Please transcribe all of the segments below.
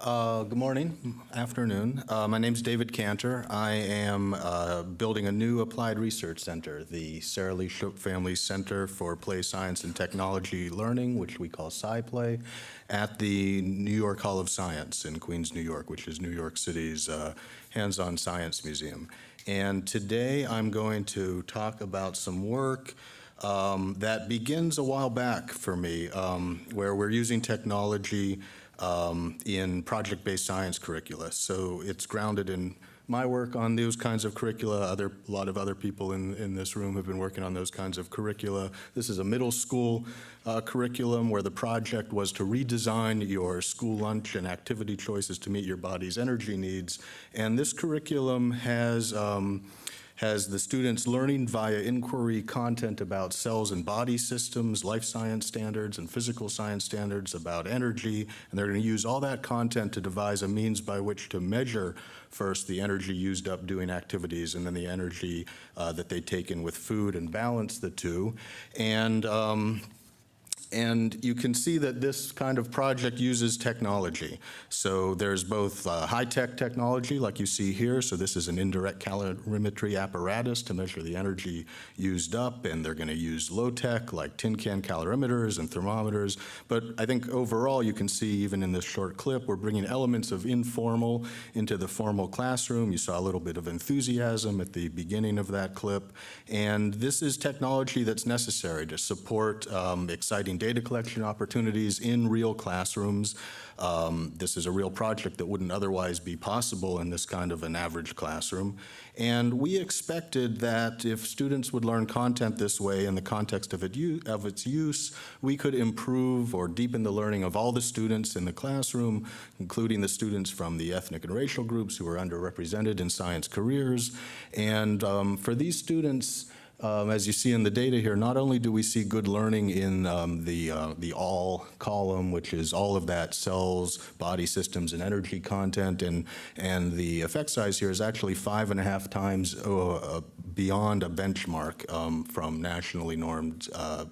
Good morning, afternoon. My name's David Kanter. I am building a new applied research center, the Sarah Lee Shook Family Center for Play Science and Technology Learning, which we call SciPlay, at the New York Hall of Science in Queens, New York, which is New York City's hands-on science museum. And today I'm going to talk about some work that begins a while back for me, where we're using technology in project-based science curricula. So it's grounded in my work on those kinds of curricula. A lot of other people in this room have been working on those kinds of curricula. This is a middle school curriculum where the project was to redesign your school lunch and activity choices to meet your body's energy needs. And this curriculum has the students learning via inquiry content about cells and body systems, life science standards, and physical science standards about energy. And they're going to use all that content to devise a means by which to measure first the energy used up doing activities and then the energy that they take in with food and balance the two. And you can see that this kind of project uses technology. So there's both high-tech technology, like you see here. So this is an indirect calorimetry apparatus to measure the energy used up, and they're going to use low-tech, like tin can calorimeters and thermometers. But I think overall, you can see, even in this short clip, we're bringing elements of informal into the formal classroom. You saw a little bit of enthusiasm at the beginning of that clip. And this is technology that's necessary to support exciting data collection opportunities in real classrooms. This is a real project that wouldn't otherwise be possible in this kind of an average classroom. And we expected that if students would learn content this way in the context of its use, we could improve or deepen the learning of all the students in the classroom, including the students from the ethnic and racial groups who are underrepresented in science careers. And for these students, as you see in the data here, not only do we see good learning in the all column, which is all of that cells, body systems, and energy content, and the effect size here is actually 5.5 times beyond a benchmark from nationally normed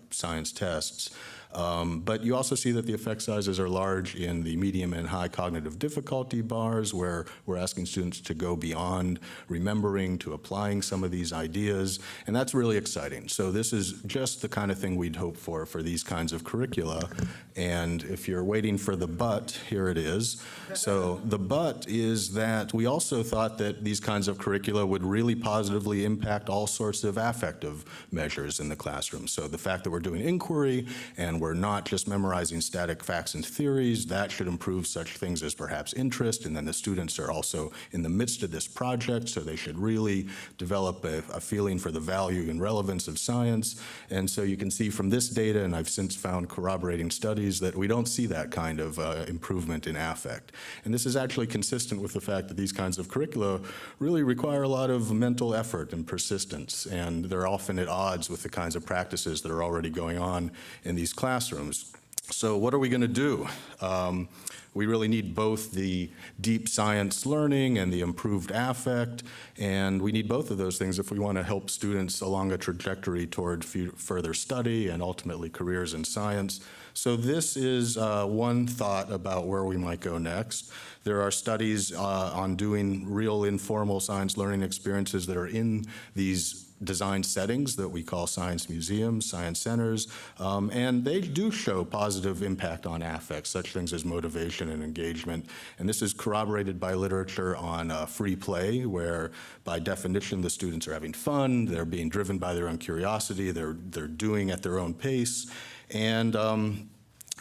science tests. But you also see that the effect sizes are large in the medium and high cognitive difficulty bars, where we're asking students to go beyond remembering to applying some of these ideas, and that's really exciting. So this is just the kind of thing we'd hope for these kinds of curricula. And if you're waiting for the but, here it is. So the but is that we also thought that these kinds of curricula would really positively impact all sorts of affective measures in the classroom. So the fact that we're doing inquiry and we're not just memorizing static facts and theories, that should improve such things as perhaps interest. And then the students are also in the midst of this project, so they should really develop a feeling for the value and relevance of science. And so you can see from this data, and I've since found corroborating studies, that we don't see that kind of improvement in affect. And this is actually consistent with the fact that these kinds of curricula really require a lot of mental effort and persistence, and they're often at odds with the kinds of practices that are already going on in these classrooms. So what are we going to do? We really need both the deep science learning and the improved affect, and we need both of those things if we want to help students along a trajectory toward further study and ultimately careers in science. So this is one thought about where we might go next. There are studies on doing real informal science learning experiences that are in these design settings that we call science museums, science centers, and they do show positive impact on affect, such things as motivation and engagement. And this is corroborated by literature on free play, where by definition the students are having fun, they're being driven by their own curiosity, they're doing at their own pace. And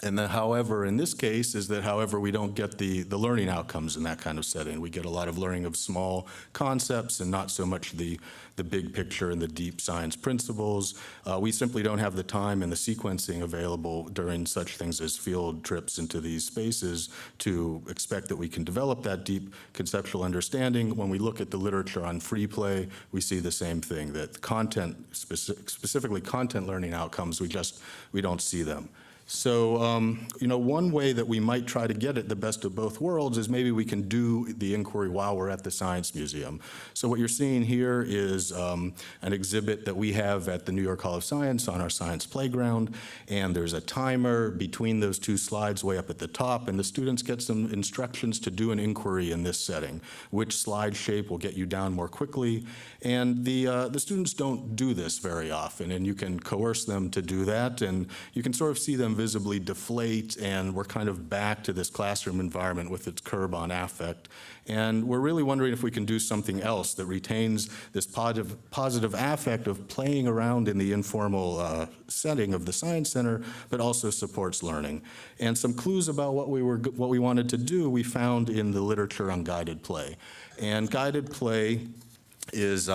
then, however, in this case, is that, however, we don't get the learning outcomes in that kind of setting. We get a lot of learning of small concepts and not so much the big picture and the deep science principles. We simply don't have the time and the sequencing available during such things as field trips into these spaces to expect that we can develop that deep conceptual understanding. When we look at the literature on free play, we see the same thing, that content, specifically content learning outcomes, we don't see them. So, one way that we might try to get at the best of both worlds is maybe we can do the inquiry while we're at the Science Museum. So what you're seeing here is an exhibit that we have at the New York Hall of Science on our science playground, and there's a timer between those two slides way up at the top, and the students get some instructions to do an inquiry in this setting. Which slide shape will get you down more quickly, and the students don't do this very often, and you can coerce them to do that, and you can sort of see them visibly deflate, and we're kind of back to this classroom environment with its curb on affect. And we're really wondering if we can do something else that retains this positive affect of playing around in the informal setting of the Science Center, but also supports learning. And some clues about what we wanted to do we found in the literature on guided play. And guided play is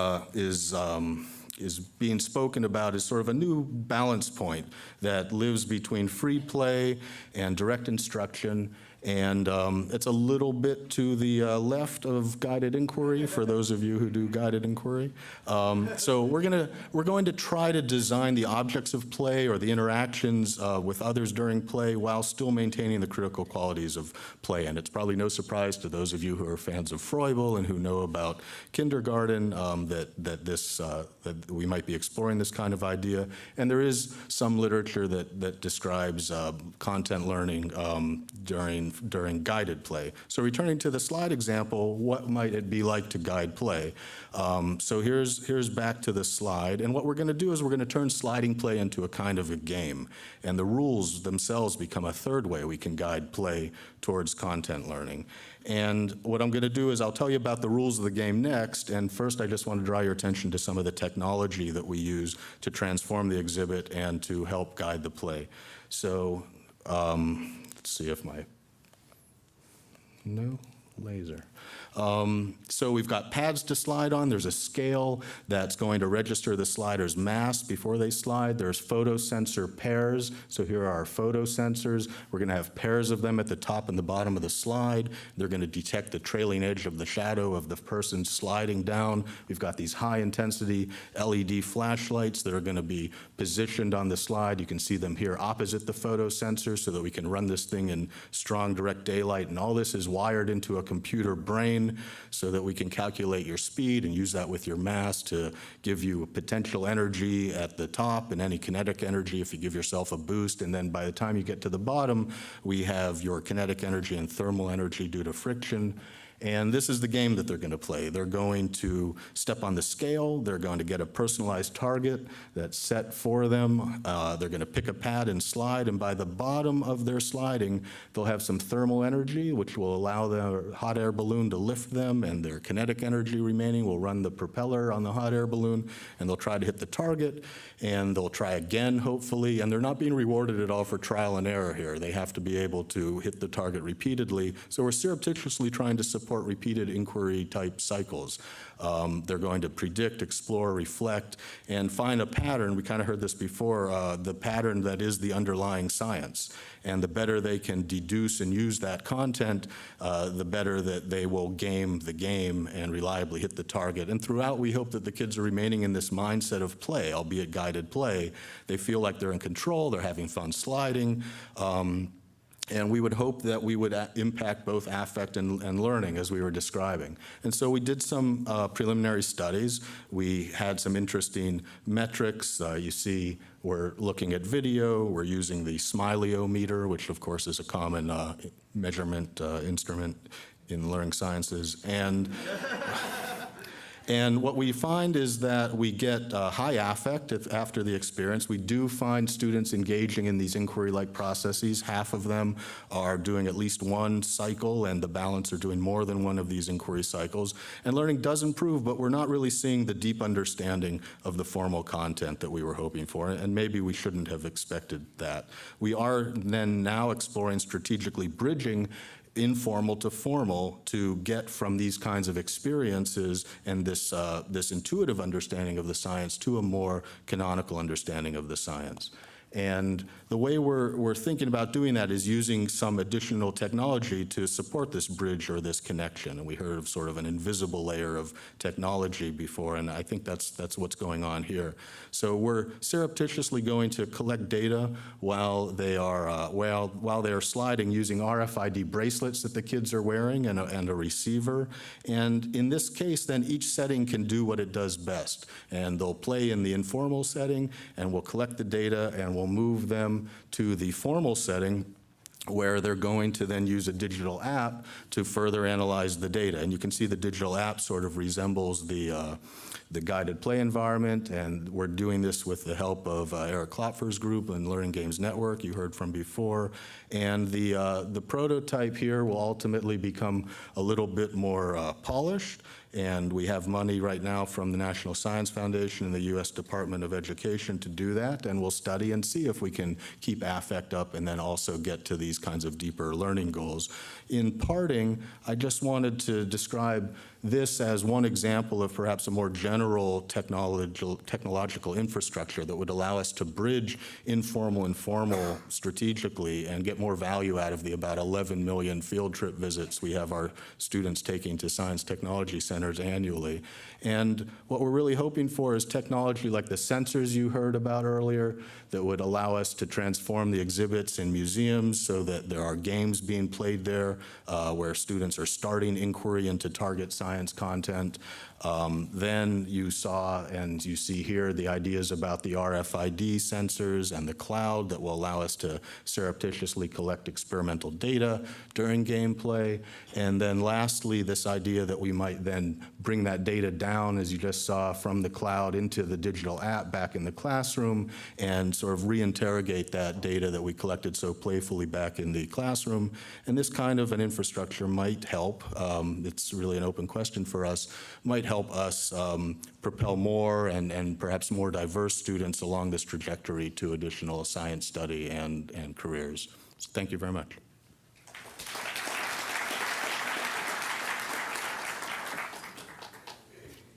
being spoken about as sort of a new balance point that lives between free play and direct instruction. And it's a little bit to the left of guided inquiry for those of you who do guided inquiry. So we're going to try to design the objects of play or the interactions with others during play while still maintaining the critical qualities of play. And it's probably no surprise to those of you who are fans of Froebel and who know about kindergarten that we might be exploring this kind of idea. And there is some literature that describes content learning during guided play. So returning to the slide example, what might it be like to guide play? So here's back to the slide, and what we're going to do is we're going to turn sliding play into a kind of a game, and the rules themselves become a third way we can guide play towards content learning. And what I'm going to do is I'll tell you about the rules of the game next, and first I just want to draw your attention to some of the technology that we use to transform the exhibit and to help guide the play. So let's see if no laser. So we've got pads to slide on. There's a scale that's going to register the slider's mass before they slide. There's photosensor pairs. So here are our photosensors. We're going to have pairs of them at the top and the bottom of the slide. They're going to detect the trailing edge of the shadow of the person sliding down. We've got these high-intensity LED flashlights that are going to be positioned on the slide. You can see them here opposite the photosensor so that we can run this thing in strong direct daylight. And all this is wired into a computer brain so that we can calculate your speed and use that with your mass to give you potential energy at the top and any kinetic energy if you give yourself a boost. And then by the time you get to the bottom, we have your kinetic energy and thermal energy due to friction. And this is the game that they're going to play. They're going to step on the scale. They're going to get a personalized target that's set for them. They're going to pick a pad and slide. And by the bottom of their sliding, they'll have some thermal energy, which will allow the hot air balloon to lift them. And their kinetic energy remaining will run the propeller on the hot air balloon. And they'll try to hit the target. And they'll try again, hopefully. And they're not being rewarded at all for trial and error here. They have to be able to hit the target repeatedly. So we're surreptitiously trying to support repeated inquiry type cycles. They're going to predict, explore, reflect, and find a pattern. We kind of heard this before, the pattern that is the underlying science. And the better they can deduce and use that content, the better that they will game the game and reliably hit the target. And throughout, we hope that the kids are remaining in this mindset of play, albeit guided play. They feel like they're in control, they're having fun sliding. And we would hope that we would impact both affect and learning, as we were describing. And so we did some preliminary studies. We had some interesting metrics. You see, we're looking at video. We're using the smiley-o-meter, which, of course, is a common measurement instrument in learning sciences. And what we find is that we get high affect after the experience. We do find students engaging in these inquiry-like processes. Half of them are doing at least one cycle, and the balance are doing more than one of these inquiry cycles. And learning does improve, but we're not really seeing the deep understanding of the formal content that we were hoping for, and maybe we shouldn't have expected that. We are then now exploring strategically bridging informal to formal to get from these kinds of experiences and this intuitive understanding of the science to a more canonical understanding of the science. And the way we're thinking about doing that is using some additional technology to support this bridge or this connection. And we heard of sort of an invisible layer of technology before, and I think that's what's going on here. So we're surreptitiously going to collect data while they are sliding using RFID bracelets that the kids are wearing and a receiver. And in this case, then each setting can do what it does best. And they'll play in the informal setting, and we'll collect the data, and we'll move them to the formal setting where they're going to then use a digital app to further analyze the data. And you can see the digital app sort of resembles the guided play environment, and we're doing this with the help of Eric Klopfer's group and Learning Games Network, you heard from before. And the prototype here will ultimately become a little bit more polished, and we have money right now from the National Science Foundation and the U.S. Department of Education to do that, and we'll study and see if we can keep affect up and then also get to these kinds of deeper learning goals. In parting, I just wanted to describe this as one example of perhaps a more general technological infrastructure that would allow us to bridge informal and formal strategically and get more value out of the about 11 million field trip visits we have our students taking to science technology centers annually. And what we're really hoping for is technology like the sensors you heard about earlier that would allow us to transform the exhibits in museums so that there are games being played there where students are starting inquiry into target science content. Then you saw and you see here the ideas about the RFID sensors and the cloud that will allow us to surreptitiously collect experimental data during gameplay. And then lastly, this idea that we might then bring that data down, as you just saw, from the cloud into the digital app back in the classroom and sort of reinterrogate that data that we collected so playfully back in the classroom. And this kind of an infrastructure might help, it's really an open question for us, might help us propel more and perhaps more diverse students along this trajectory to additional science study and careers. So thank you very much.